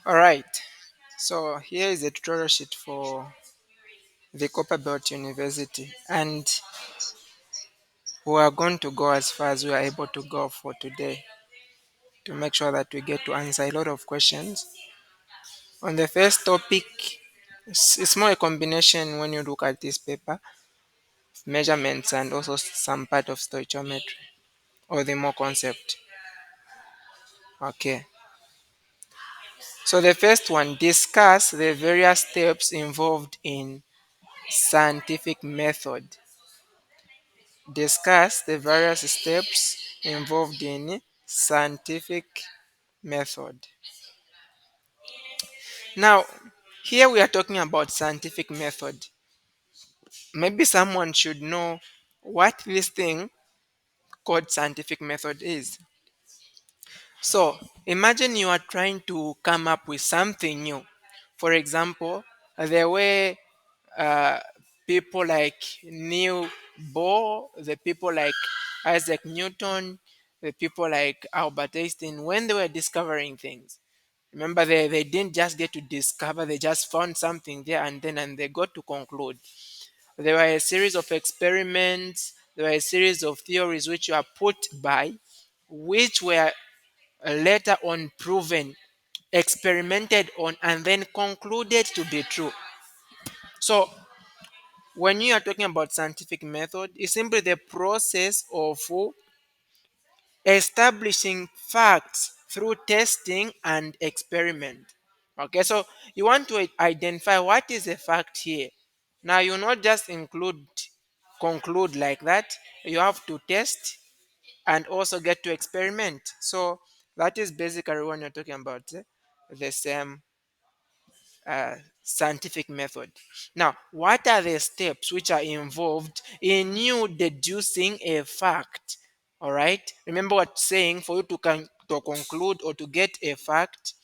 All right. So here is a tutorial sheet for the Copperbelt University, and we are going to go as far as we are able to go for today to make sure that we get to answer a lot of questions. On the first topic, it's more a combination when you look at this paper, measurements and also some part of stoichiometry or the more concept. Okay. So the first one, discuss the various steps involved in scientific method. Discuss the various steps involved in scientific method. Now, here we are talking about scientific method. Maybe someone should know what this thing called scientific method is. So, imagine you are trying to come up with something new. For example, the way uh, people like Neil Bohr, the people like Isaac Newton, the people like Albert Einstein, when they were discovering things. Remember, they didn't just get to discover, they just found something there and they got to conclude. There were a series of experiments, there were a series of theories which were put by, which were later on proven, experimented on, and then concluded to be true. So, when you are talking about scientific method, it's simply the process of establishing facts through testing and experiment. Okay, so you want to identify what is a fact here. Now, you not just conclude like that. You have to test and also get to experiment. So that is basically when you're talking about the same scientific method. Now, what are the steps which are involved in you deducing a fact? All right. Remember what saying for you to conclude or to get a fact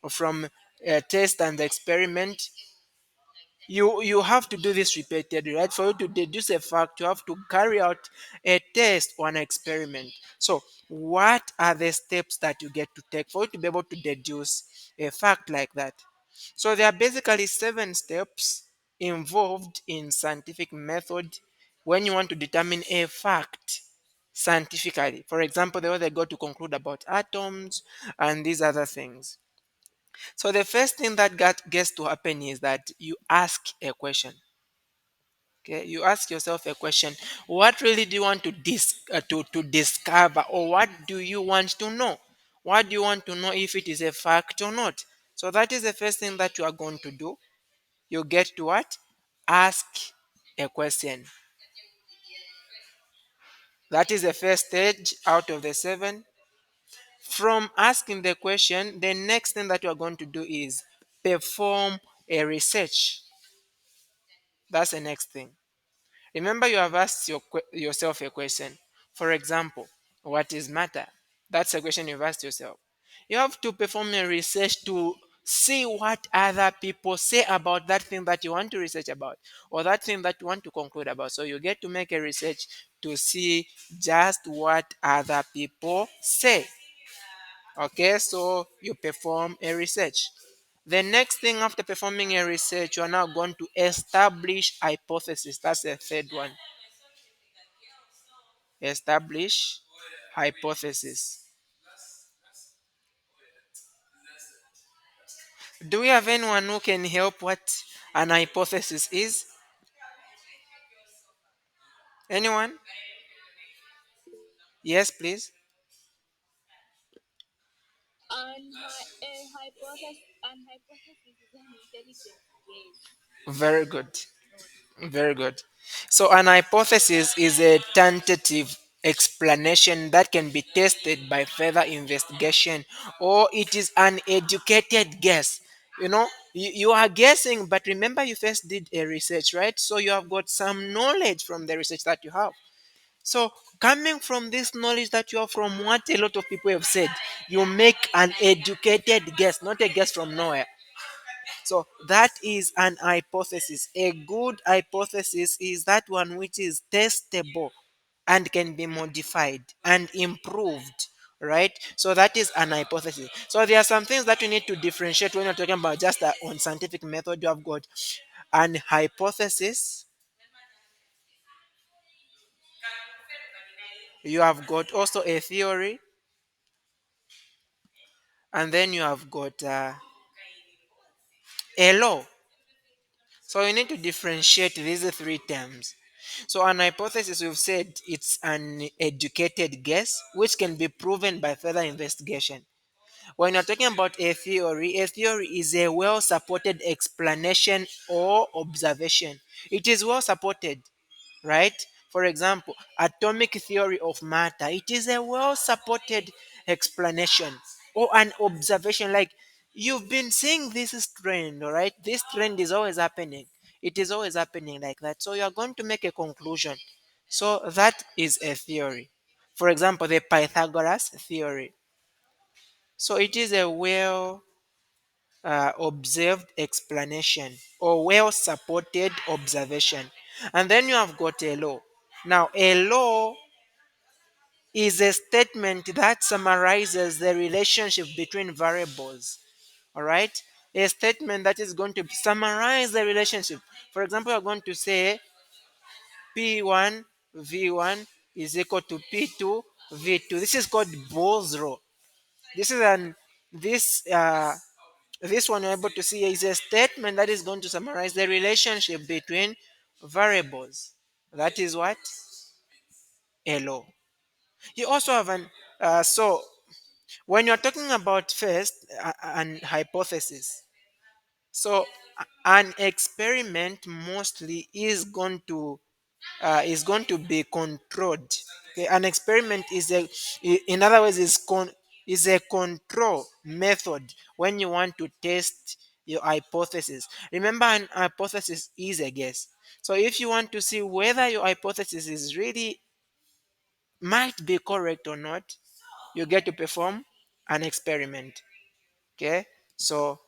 from a test and experiment. You have to do this repeatedly, right? For you to deduce a fact, you have to carry out a test or an experiment. So, what are the steps that you get to take for you to be able to deduce a fact like that? So there are basically 7 steps involved in scientific method when you want to determine a fact scientifically. For example, the way they go to conclude about atoms and these other things. So the first thing that gets to happen is that you ask a question. Okay, you ask yourself a question. What really do you want to discover, or what do you want to know? What do you want to know if it is a fact or not? So that is the first thing that you are going to do. You get to what? Ask a question. That is the first stage out of the 7. From asking the question, the next thing that you are going to do is perform a research. That's the next thing. Remember, you have asked yourself a question. For example, what is matter? That's a question you've asked yourself. You have to perform a research to see what other people say about that thing that you want to research about, or that thing that you want to conclude about. So you get to make a research to see just what other people say. Okay, so you perform a research. The next thing after performing a research, you are now going to establish hypothesis. That's the third one. Establish hypothesis. Do we have anyone who can help what an hypothesis is? Anyone? Yes, please. Very good. Very good. So, an hypothesis is a tentative explanation that can be tested by further investigation, or it is an educated guess. You are guessing, but remember, you first did a research, right? So, you have got some knowledge from the research that you have. So, coming from this knowledge that you have from what a lot of people have said, you make an educated guess, not a guess from nowhere. So that is an hypothesis. A good hypothesis is that one which is testable and can be modified and improved. right? So that is an hypothesis. So there are some things that you need to differentiate when you're talking about just on scientific method. You have got an hypothesis, you have got also a theory, and then you have got a law. So you need to differentiate these three terms. So an hypothesis, we've said it's an educated guess which can be proven by further investigation. When you're talking about a theory is a well supported explanation or observation. It is well supported, right? For example, atomic theory of matter. It is a well supported explanation or an observation. Like you've been seeing this trend, all right? This trend is always happening. It is always happening like that. So you are going to make a conclusion. So that is a theory. For example, the Pythagoras theory. So it is a well observed explanation or well supported observation. And then you have got a law. Now, a law is a statement that summarizes the relationship between variables. All right? A statement that is going to summarize the relationship. For example, you're going to say P1 V1 is equal to P2 V2. This is called Ball's law. This is an this this one you're able to see is a statement that is going to summarize the relationship between variables. That is what? A law. You also have so when you're talking about first an hypothesis, so an experiment mostly is going to be controlled. Okay, an experiment is in other words, is a control method when you want to test your hypothesis. Remember, an hypothesis is a guess. So if you want to see whether your hypothesis is really might be correct or not, you get to perform an experiment. Okay, so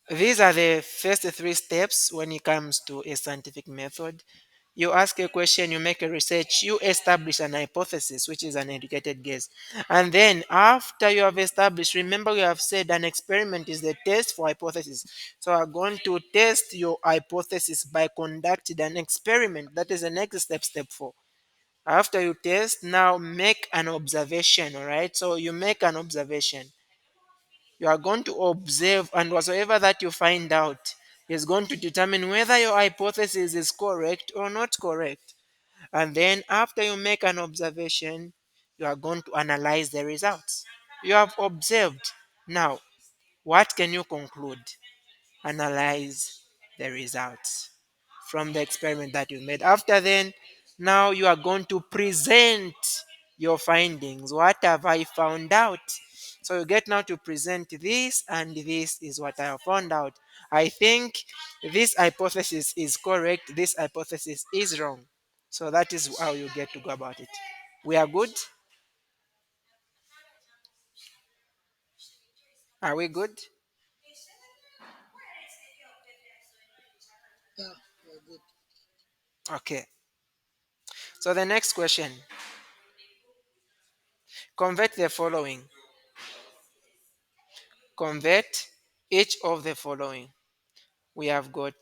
these are the first three steps when it comes to a scientific method. You ask a question, you make a research, you establish an hypothesis, which is an educated guess. And then after you have established, remember we have said an experiment is the test for hypothesis. So we're going to test your hypothesis by conducting an experiment. That is the next step, step four. After you test, now make an observation, all right? So you make an observation. You are going to observe, and whatsoever that you find out is going to determine whether your hypothesis is correct or not correct. And then after you make an observation, you are going to analyze the results. You have observed. Now, what can you conclude? Analyze the results from the experiment that you made. After then, now you are going to present your findings. What have I found out? So you get now to present this, and this is what I have found out. I think this hypothesis is correct, this hypothesis is wrong. So that is how you get to go about it. We are good? Are we good? Okay. So the next question, convert the following. Convert each of the following. We have got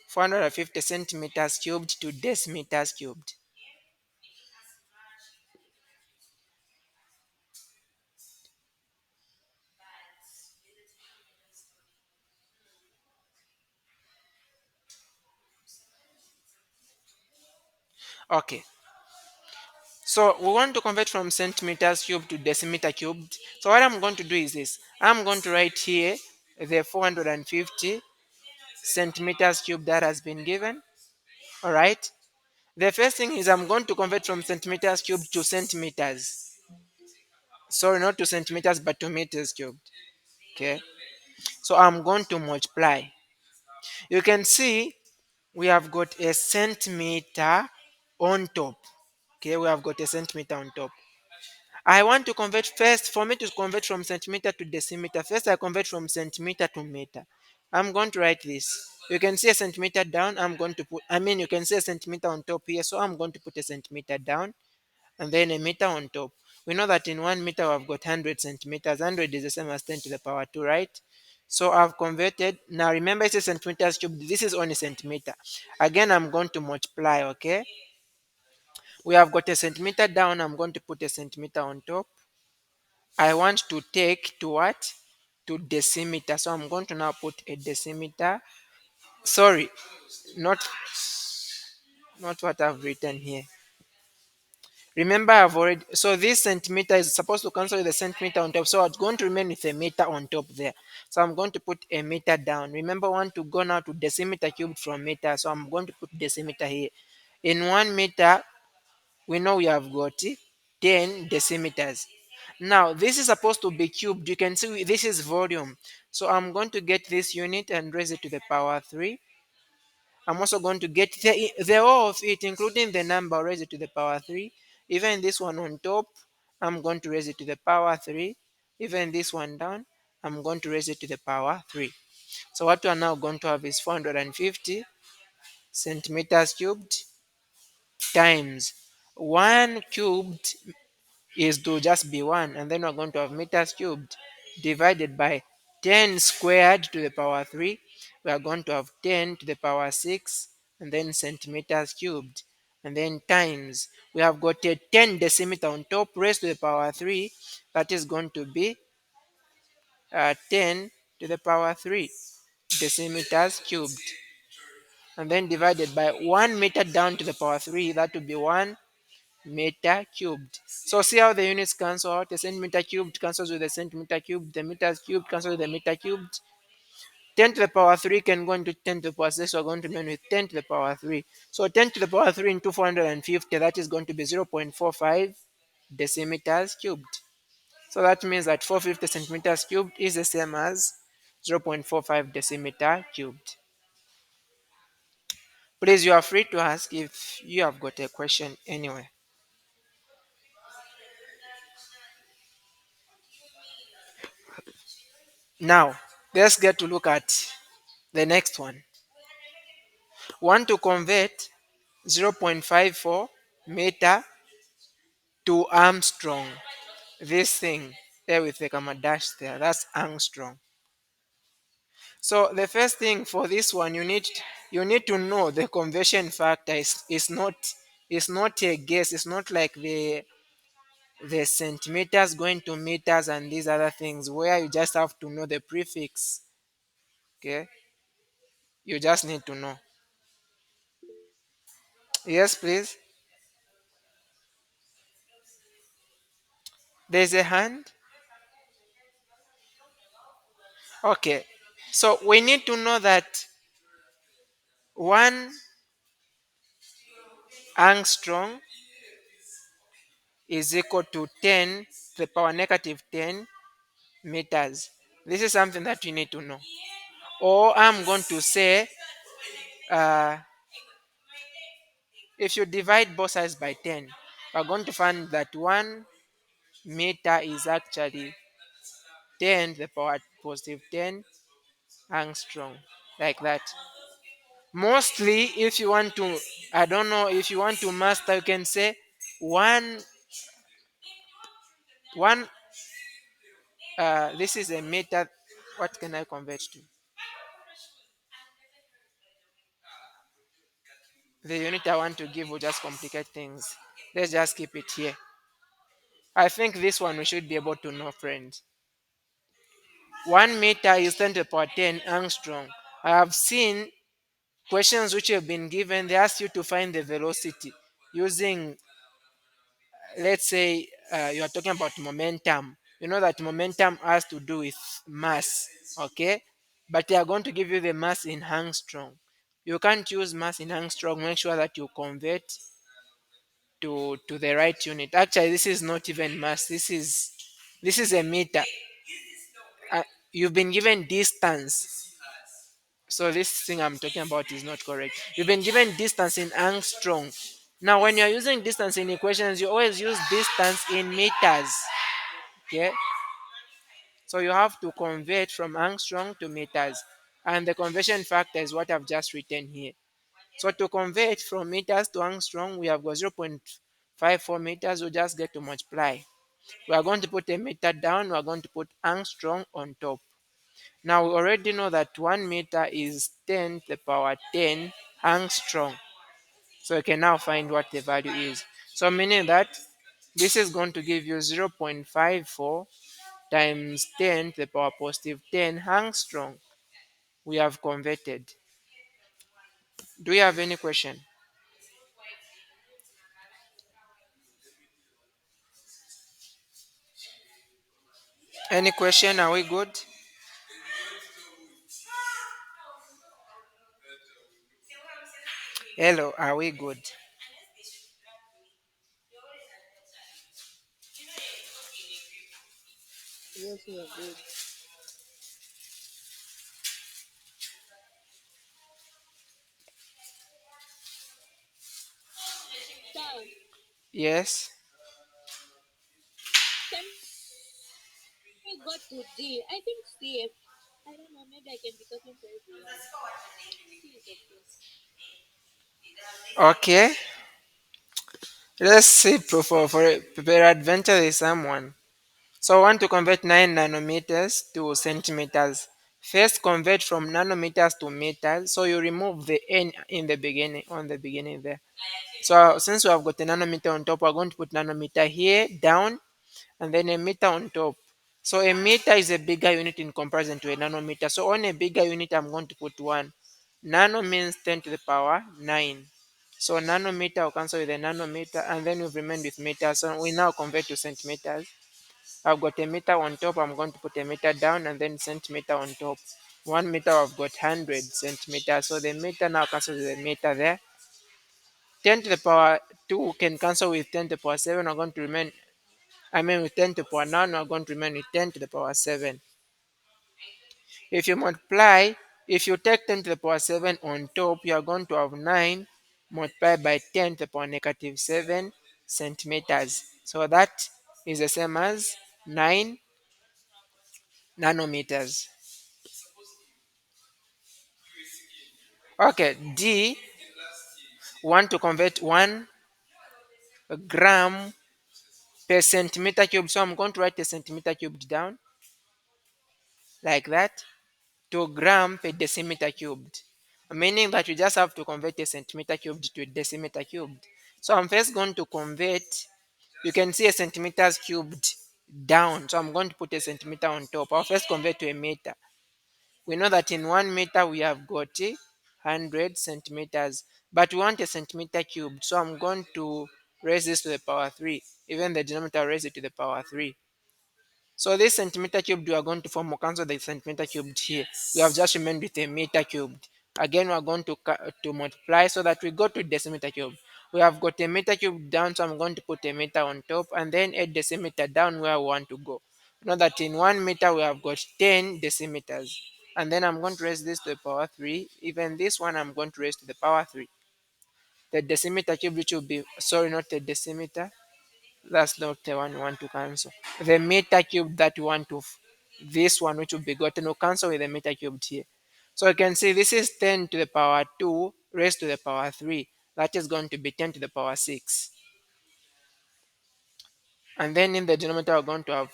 450 centimeters cubed to decimeters cubed. Okay, so we want to convert from centimeters cubed to decimeter cubed. So what I'm going to do is this. I'm going to write here the 450 centimeters cubed that has been given. All right. The first thing is I'm going to convert from centimeters cubed to centimeters. Sorry, not to centimeters, but to meters cubed. Okay. So I'm going to multiply. You can see we have got a centimeter on top. Okay, we have got a centimeter on top. I want to convert first, for me to convert from centimeter to decimeter, first I convert from centimeter to meter. I'm going to write this. You can see a centimeter down. I'm going to put, you can see a centimeter on top here. So I'm going to put a centimeter down and then a meter on top. We know that in 1 meter we've got 100 centimeters. 100 is the same as 10 to the power 2, right? So I've converted. Now remember it's a centimeters cubed. This is only centimeter. Again, I'm going to multiply, okay? We have got a centimeter down. I'm going to put a centimeter on top. I want to take to what? To decimeter. So I'm going to now put a decimeter. Sorry, not what I've written here. Remember, I've already, so this centimeter is supposed to cancel with the centimeter on top. So it's going to remain with a meter on top there. So I'm going to put a meter down. Remember, I want to go now to decimeter cubed from meter. So I'm going to put decimeter here. In 1 meter, we know we have got 10 decimeters. Now, this is supposed to be cubed. You can see this is volume. So I'm going to get this unit and raise it to the power 3. I'm also going to get the whole of it, including the number, raise it to the power 3. Even this one on top, I'm going to raise it to the power 3. Even this one down, I'm going to raise it to the power 3. So what we are now going to have is 450 centimeters cubed times 1 cubed is to just be 1, and then we're going to have meters cubed divided by 10 squared to the power 3. We are going to have 10 to the power 6, and then centimeters cubed, and then times. We have got a 10 decimeter on top raised to the power 3. That is going to be 10 to the power 3 decimeters cubed, and then divided by 1 meter down to the power 3. That would be 1 meter cubed. So see how the units cancel out. The centimeter cubed cancels with the centimeter cubed. The meters cubed cancels with the meter cubed. 10 to the power 3 can go into 10 to the power 6. So we're going to remain with 10 to the power 3. So 10 to the power 3 into 450, that is going to be 0.45 decimeters cubed. So that means that 450 centimeters cubed is the same as 0.45 decimeter cubed. Please, you are free to ask if you have got a question anyway. Now, let's get to look at the next one. Want to convert 0.54 meter to Armstrong. This thing there with the comma dash there, that's Armstrong. So the first thing for this one, you need to know the conversion factor is not a guess. It's not like the centimeters going to meters and these other things where you just have to know the prefix. Okay, you just need to know. Yes, please. There's a hand. Okay, so we need to know that 1 angstrom is equal to 10 to the power negative 10 meters. This is something that you need to know. Or I'm going to say, uh, if you divide both sides by 10, we're going to find that 1 meter is actually 10 to the power positive 10 angstrom, like that. Mostly, if you want to, I don't know, if you want to master, you can say one, one, this is a meter. What can I convert to? The unit I want to give will just complicate things. Let's just keep it here. I think this one we should be able to know, friends. 1 meter is 10 to the power 10 angstrom. I have seen questions which have been given, they ask you to find the velocity using, let's say, you are talking about momentum. You know that momentum has to do with mass, okay? But they are going to give you the mass in angstrom. You can't use mass in angstrom. Make sure that you convert to the right unit. Actually, this is not even mass. This is a meter. You've been given distance. So this thing I'm talking about is not correct. You've been given distance in angstrom. Now, when you're using distance in equations, you always use distance in meters. Okay, so you have to convert from angstrom to meters, and the conversion factor is what I've just written here. So to convert from meters to angstrom, we have got 0.54 meters. We just get to multiply. We are going to put a meter down, we are going to put angstrom on top. Now we already know that 1 meter is 10 to the power 10 angstrom. So you can now find what the value is. So meaning that this is going to give you 0.54 times 10 to the power positive 10 angstrom. We have converted. Do you have any question? Any question? Are we good? Hello, are we good? Yes, we are good. Sir, Yes. can we go to D? I think C. I don't know. Maybe I can be talking to everyone. C is okay. Okay. Let's see for peradventure there is someone. So I want to convert 9 nanometers to centimeters. First convert from nanometers to meters. So you remove the n in the beginning on the beginning there. So since we have got a nanometer on top, we're going to put nanometer here down and then a meter on top. So a meter is a bigger unit in comparison to a nanometer. So on a bigger unit, I'm going to put 1. Nano means 10 to the power 9. So nanometer will cancel with a nanometer and then we've remained with meters. So we now convert to centimeters. I've got a meter on top, I'm going to put a meter down and then centimeter on top. 1 meter, I've got 100 centimeters. So the meter now cancels with the meter there. 10 to the power 2 can cancel with 10 to the power 7. We're going to remain, with 10 to the power 9, we're going to remain with 10 to the power 7. If you multiply, if you take 10 to the power 7 on top, you are going to have 9 multiplied by 10 to the power negative 7 centimeters. So that is the same as 9 nanometers. Okay, D, want to convert 1 gram per centimeter cubed. So I'm going to write a centimeter cubed down like that. To gram per decimeter cubed, meaning that you just have to convert a centimeter cubed to a decimeter cubed. So I'm first going to convert, you can see a centimeters cubed down. So I'm going to put a centimeter on top. I'll first convert to a meter. We know that in 1 meter we have got 100 centimeters, but we want a centimeter cubed. So I'm going to raise this to the power 3. Even the denominator raise it to the power 3. So this centimeter cubed we are going to form will cancel the centimeter cubed here. We have just remained with a meter cubed. Again, we are going to multiply so that we go to decimeter cube. We have got a meter cube down, so I'm going to put a meter on top and then a decimeter down where we want to go. Know that in 1 meter we have got 10 decimeters. And then I'm going to raise this to the power 3. Even this one I'm going to raise to the power 3. The decimeter cube which will be, sorry, not the decimeter, that's not the one we want to cancel. The meter cube that we want to, this one which will be gotten will cancel with the meter cubed here. So you can see this is 10 to the power 2 raised to the power 3. That is going to be 10 to the power 6. And then in the denominator, we're going to have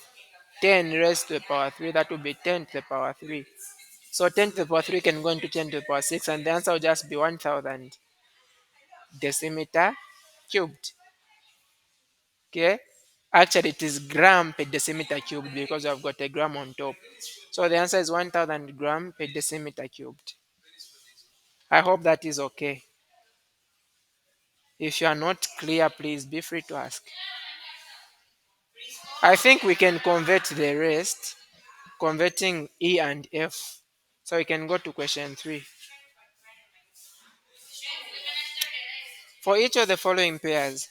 10 raised to the power 3. That will be 10 to the power 3. So 10 to the power 3 can go into 10 to the power 6. And the answer will just be 1000 decimeter cubed. Okay. Actually, it is gram per decimeter cubed because I've got a gram on top. So the answer is 1000 gram per decimeter cubed. I hope that is okay. If you are not clear, please be free to ask. I think we can convert the rest, converting E and F. So we can go to question 3. For each of the following pairs,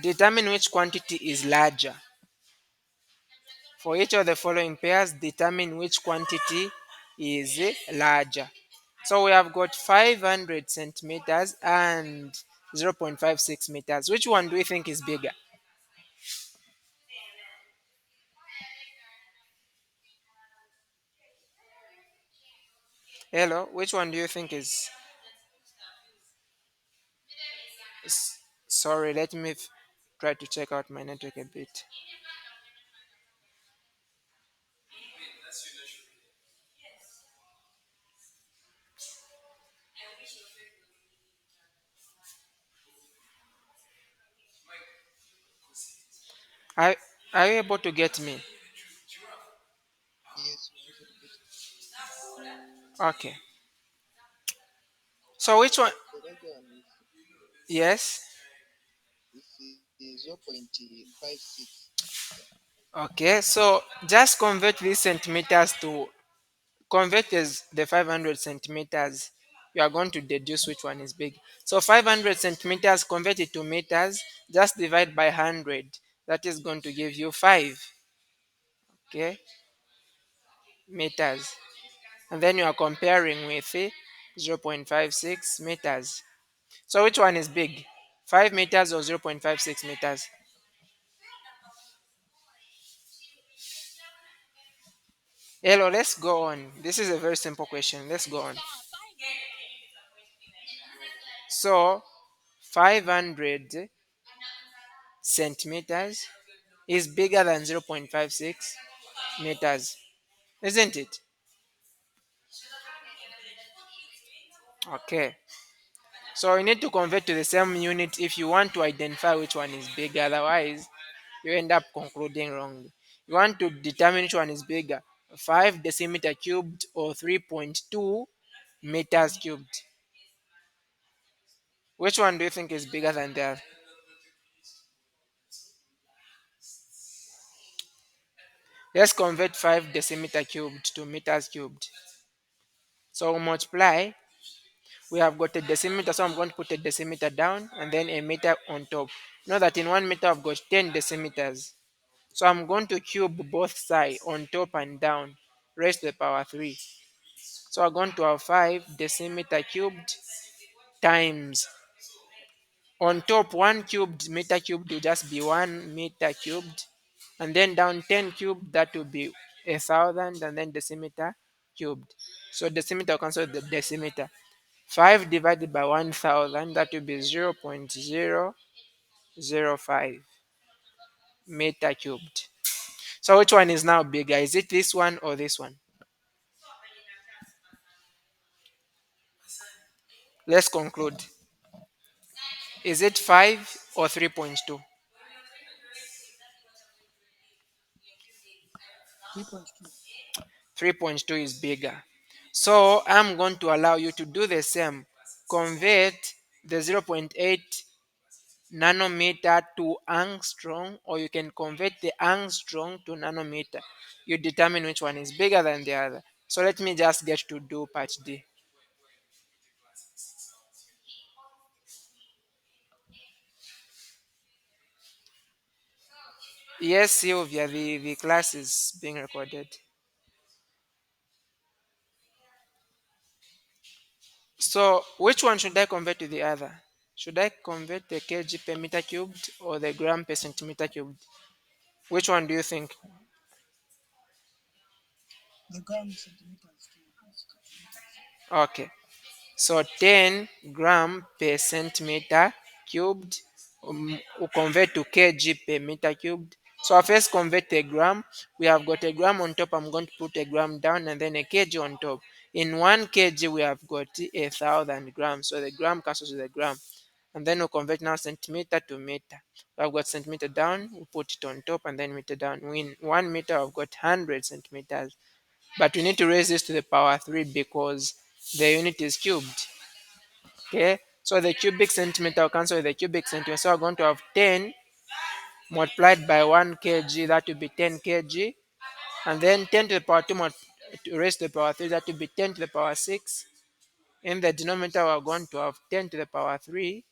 determine which quantity is larger. For each of the following pairs, determine which quantity is larger. So we have got 500 centimeters and 0.56 meters. Which one do you think is bigger? Hello, which one do you think is? Sorry, let me try to check out my network a bit. Are, are you able to get me? Yes, we're able to get it. Okay. So which one? The right one Yes. is 0.56. Okay. So just convert these centimeters to convert as the 500 centimeters. You are going to deduce which one is big. So 500 centimeters, convert it to meters. Just divide by 100. That is going to give you 5. Okay, meters. And then you are comparing with 0.56 meters. So which one is big? 5 meters or 0.56 meters? Hello, let's go on. This is a very simple question. Let's go on. So 500 centimeters is bigger than 0.56 meters, isn't it? Okay. So you need to convert to the same unit if you want to identify which one is bigger. Otherwise, you end up concluding wrongly. You want to determine which one is bigger, 5 decimeter cubed or 3.2 meters cubed. Which one do you think is bigger than the other? Let's convert 5 decimeter cubed to meters cubed. So multiply. We have got a decimeter, so I'm going to put a decimeter down and then a meter on top. Know that in 1 meter I've got 10 decimeters. So I'm going to cube both sides on top and down, raised to the power 3. So I'm going to have 5 decimeter cubed times on top 1 cubed meter cubed will just be 1 meter cubed, and then down 10 cubed that will be 1,000, and then decimeter cubed. So decimeter will cancel the decimeter. 5 divided by 1,000 that will be 0.005 meter cubed. So which one is now bigger? Is it this one or this one? Let's conclude. Is it 5 or 3.2? 3.2. 3.2 is bigger. So I'm going to allow you to do the same. Convert the zero point 0.8 nanometer to angstrom, or you can convert the angstrom to nanometer. You determine which one is bigger than the other. So let me just get to do part D. Yes, Sylvia, the class is being recorded. So which one should I convert to the other? Should I convert the kg per meter cubed or the gram per centimeter cubed? Which one do you think? The gram centimeters to meters. Okay. So 10 gram per centimeter cubed will convert to kg per meter cubed. So I first convert a gram. We have got a gram on top. I'm going to put a gram down and then a kg on top. In 1 kg, we have got 1,000 grams. So the gram cancels with the gram. And then we'll convert now centimeter to meter. I've got centimeter down, we put it on top, and then meter down. In 1 meter, I've got 100 centimeters. But we need to raise this to the power 3 because the unit is cubed. Okay, so the cubic centimeter will cancel with the cubic centimeter. So we're going to have 10 multiplied by 1 kg, that will be 10 kg. And then 10 to the power 2 to raise to the power 3, that will be 10 to the power 6. In the denominator, we're going to have 10 to the power 3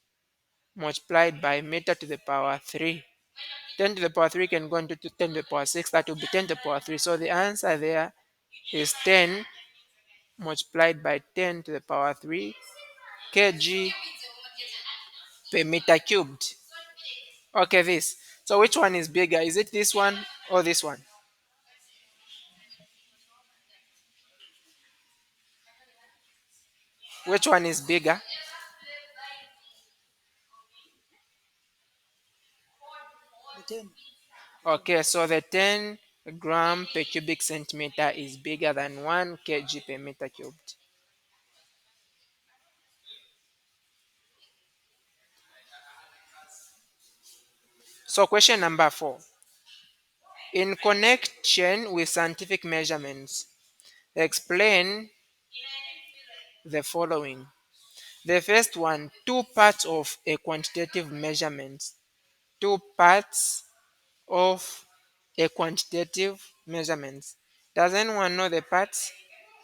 multiplied by meter to the power 3. 10 to the power 3 can go into 10 to the power 6, that will be 10 to the power 3. So the answer there is 10 multiplied by 10 to the power 3 kg per meter cubed. Okay, this. So which one is bigger? Is it this one or this one? Which one is bigger? The 10. The 10. Okay, so the 10 gram per cubic centimeter is bigger than 1 kg per meter cubed. So question number 4. In connection with scientific measurements, explain the following. The first one, two parts of a quantitative measurement. Two parts of a quantitative measurement. Does anyone know the parts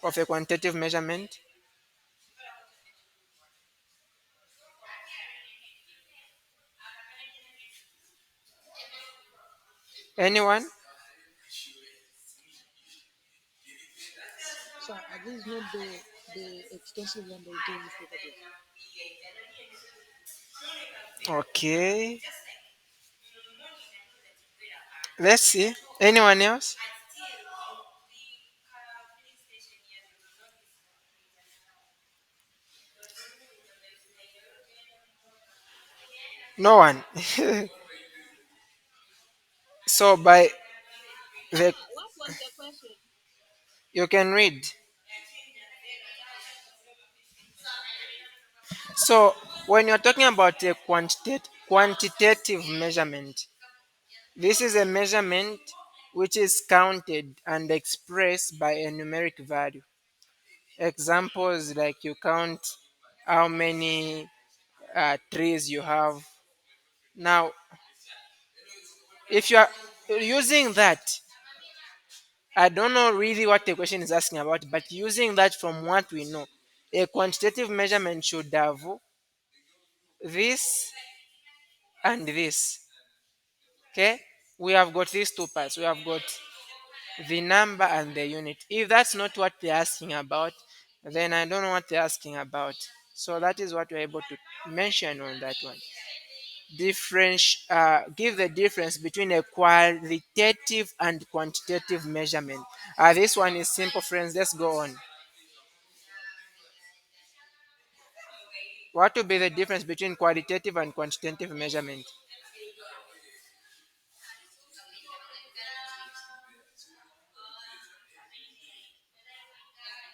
of a quantitative measurement? Anyone? So are these not the extensive and the intelligence properties? Okay. Let's see. Anyone else? No one. So by the What was the question? you can read. So when you're talking about a quantitative measurement, this is a measurement which is counted and expressed by a numeric value. Examples like you count how many trees you have. Now, if you are using that, I don't know really what the question is asking about, but using that from what we know, a quantitative measurement should have this and this. Okay, we have got these two parts. We have got the number and the unit. If that's not what they're asking about, then I don't know what they're asking about. So that is what we're able to mention on that one. Give the difference between a qualitative and quantitative measurement. This one is simple, friends. Let's go on. What would be the difference between qualitative and quantitative measurement?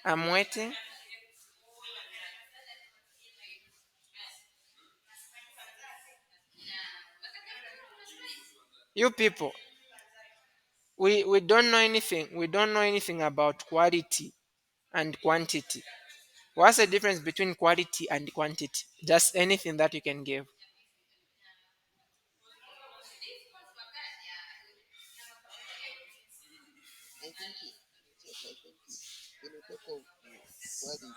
I'm waiting. You people, we don't know anything. We don't know anything about quality and quantity. What's the difference between quality and quantity? Just anything that you can give. I think yes, I think when we talk of quality,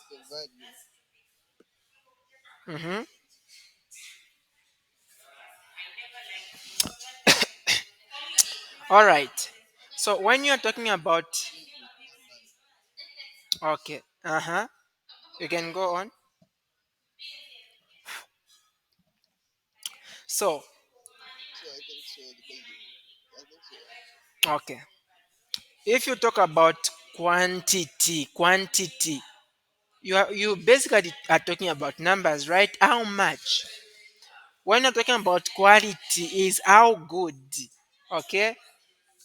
the value. Hmm. All right. So when you're talking about, okay, you can go on. So, So I think so because I think so. okay, if you talk about quantity, you basically are talking about numbers, right? How much? When you're talking about quality, is how good. Okay,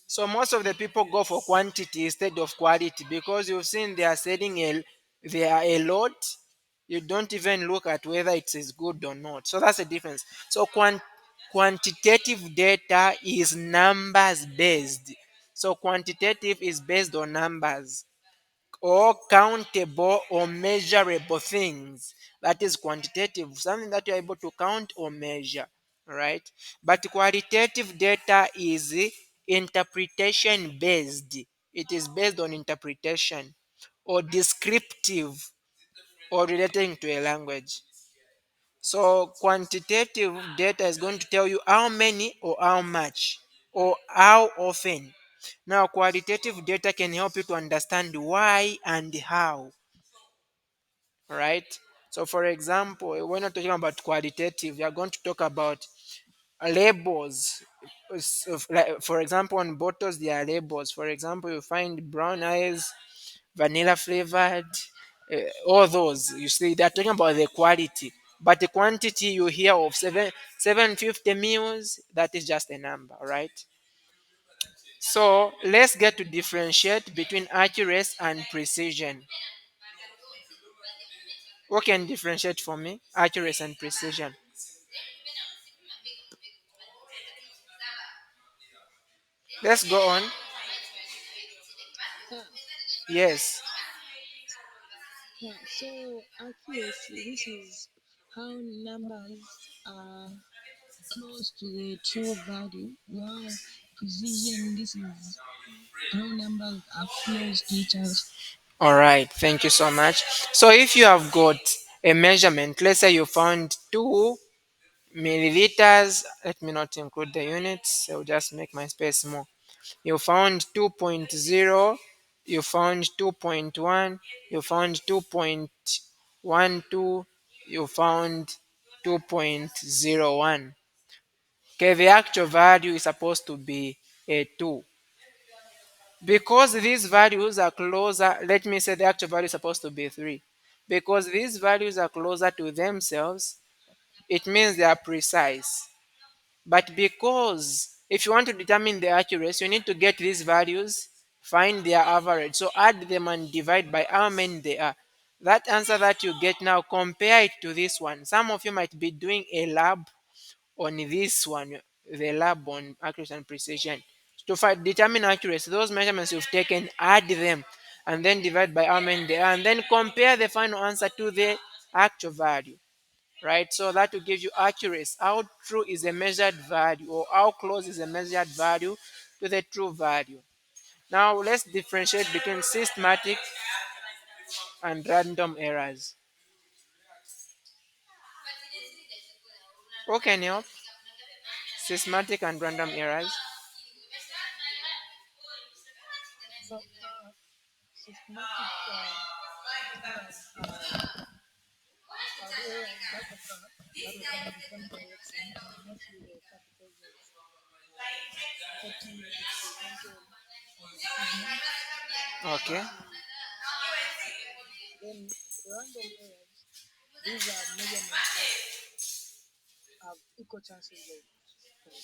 so most of the people go for quantity instead of quality because you've seen they are a lot. You don't even look at whether it is good or not. So that's the difference. So quantitative data is numbers based. So quantitative is based on numbers or countable or measurable things. That is quantitative, something that you're able to count or measure, right? But qualitative data is interpretation based. It is based on interpretation or descriptive or relating to a language. So quantitative data is going to tell you how many or how much or how often. Now, qualitative data can help you to understand why and how, right? So, for example, when you're talking about qualitative, you're going to talk about labels. So, like, for example, on bottles, there are labels. For example, you find brown eyes, vanilla flavored, all those. You see, they're talking about the quality. But the quantity you hear of 750 mils, that is just a number, right? So let's get to differentiate between accuracy and precision. Who can differentiate for me? Accuracy and precision. Let's go on. Yeah, Yes. yeah. So accuracy, this is how numbers are close to the true value, while precision, this is how numbers are close to each other. All right. Thank you so much. So if you have got a measurement, let's say you found 2 milliliters. Let me not include the units. I'll just make my space more. You found 2.0. You found 2.1. You found 2.12. You found 2.01. Okay, the actual value is supposed to be a 2. Because these values are closer, let me say the actual value is supposed to be 3. Because these values are closer to themselves, it means they are precise. But because if you want to determine the accuracy, you need to get these values, find their average. So add them and divide by how many they are. That answer that you get now, compare it to this one. Some of you might be doing a lab on this one, the lab on accuracy and precision. To determine accuracy, those measurements you've taken, add them, and then divide by how many they are, and then compare the final answer to the actual value, right? So that will give you accuracy. How true is a measured value, or how close is a measured value to the true value. Now let's differentiate between systematic and random errors. Who can help? Systematic and random errors. So, systematic errors are the errors that occur in the same direction and mostly they occur because of faulty experimental achievement. Okay. The, then random errors, these are measurements that have equal chances of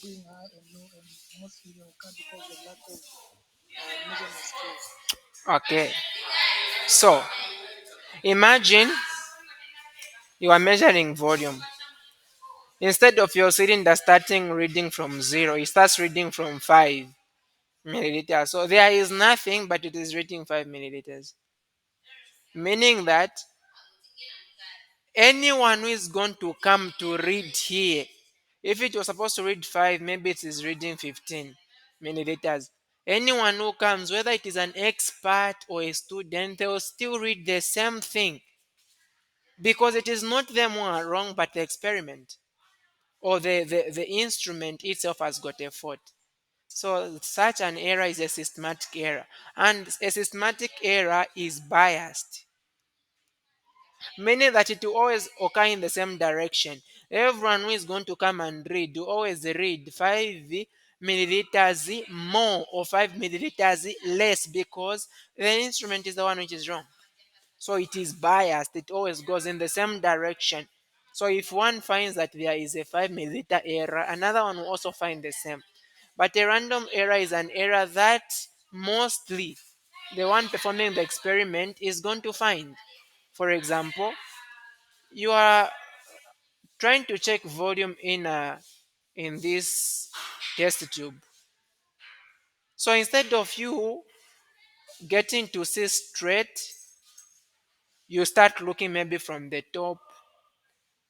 being high and low, and mostly they occur because of lack of measurement skills. Okay. So imagine you are measuring volume. Instead of your cylinder starting reading from 0, it starts reading from 5 milliliters. So there is nothing, but it is reading 5 milliliters. Meaning that anyone who is going to come to read here, if it was supposed to read 5, maybe it is reading 15 milliliters. Anyone who comes, whether it is an expert or a student, they will still read the same thing, because it is not them who are wrong, but the experiment or the instrument itself has got a fault. So such an error is a systematic error, and a systematic error is biased, meaning that it will always occur in the same direction. Everyone who is going to come and read will always read 5 milliliters more or 5 milliliters less, because the instrument is the one which is wrong. So it is biased, it always goes in the same direction. So if one finds that there is a 5 milliliter error, another one will also find the same. But a random error is an error that mostly the one performing the experiment is going to find. For example, you are trying to check volume in this test tube. So instead of you getting to see straight, you start looking maybe from the top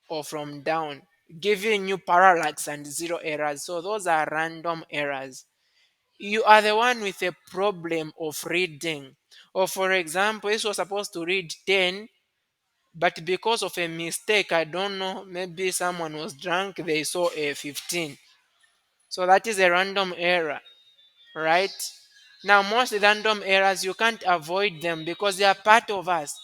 or from down, giving you parallax and zero errors. So those are random errors. You are the one with a problem of reading. Or for example, this was supposed to read 10, but because of a mistake, I don't know, maybe someone was drunk, they saw a 15. So that is a random error, right? Now, most random errors, you can't avoid them because they are part of us.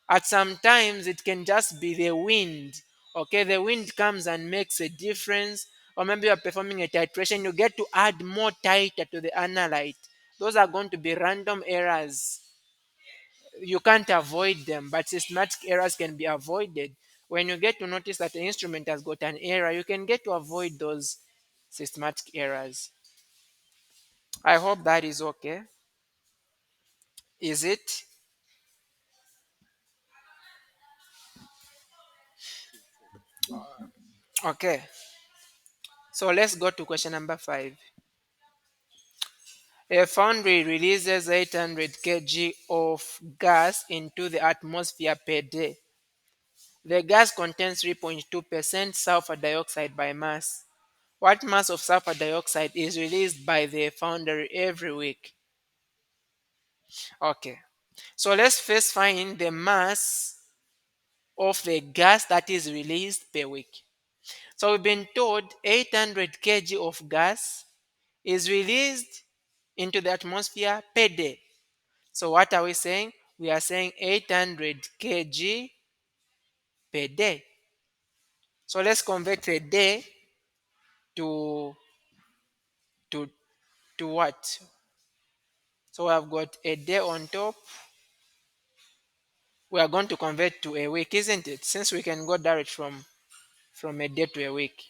At some times it can just be the wind. Okay, the wind comes and makes a difference, or maybe you're performing a titration, you get to add more titer to the analyte. Those are going to be random errors. You can't avoid them, but systematic errors can be avoided. When you get to notice that the instrument has got an error, you can get to avoid those systematic errors. I hope that is okay. Is it? Yeah. Okay, so let's go to question number 5. A foundry releases 800 kg of gas into the atmosphere per day. The gas contains 3.2% sulfur dioxide by mass. What mass of sulfur dioxide is released by the foundry every week? Okay, so let's first find the mass of the gas that is released per week. So we've been told 800 kg of gas is released into the atmosphere per day. So what are we saying? We are saying 800 kg per day. So let's convert a day to to to what? So we have got a day on top. We are going to convert to a week, isn't it? Since we can go direct from a day to a week.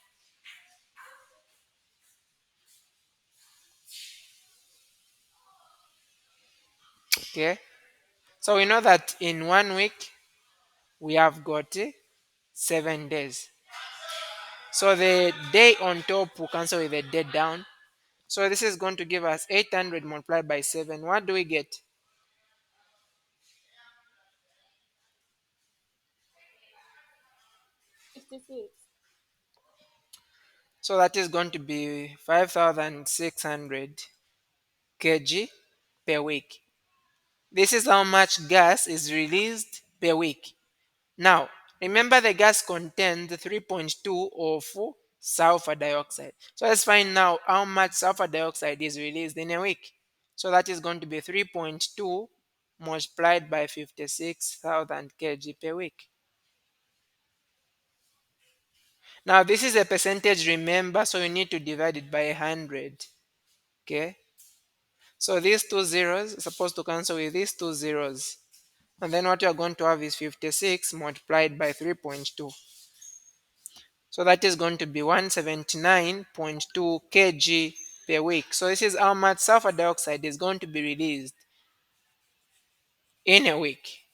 Okay. So we know that in 1 week we have got 7 days. So the day on top will cancel with the day down. So this is going to give us 800 multiplied by 7. What do we get? 56. So that is going to be 5,600 kg per week. This is how much gas is released per week. Now, remember the gas contains 3.2 of sulfur dioxide. So let's find now how much sulfur dioxide is released in a week. So that is going to be 3.2 multiplied by 56,000 kg per week. Now this is a percentage, remember, so you need to divide it by 100. Okay, so these two zeros are supposed to cancel with these two zeros, and then what you are going to have is 56 multiplied by 3.2. So that is going to be 179.2 kg per week. So this is how much sulfur dioxide is going to be released in a week.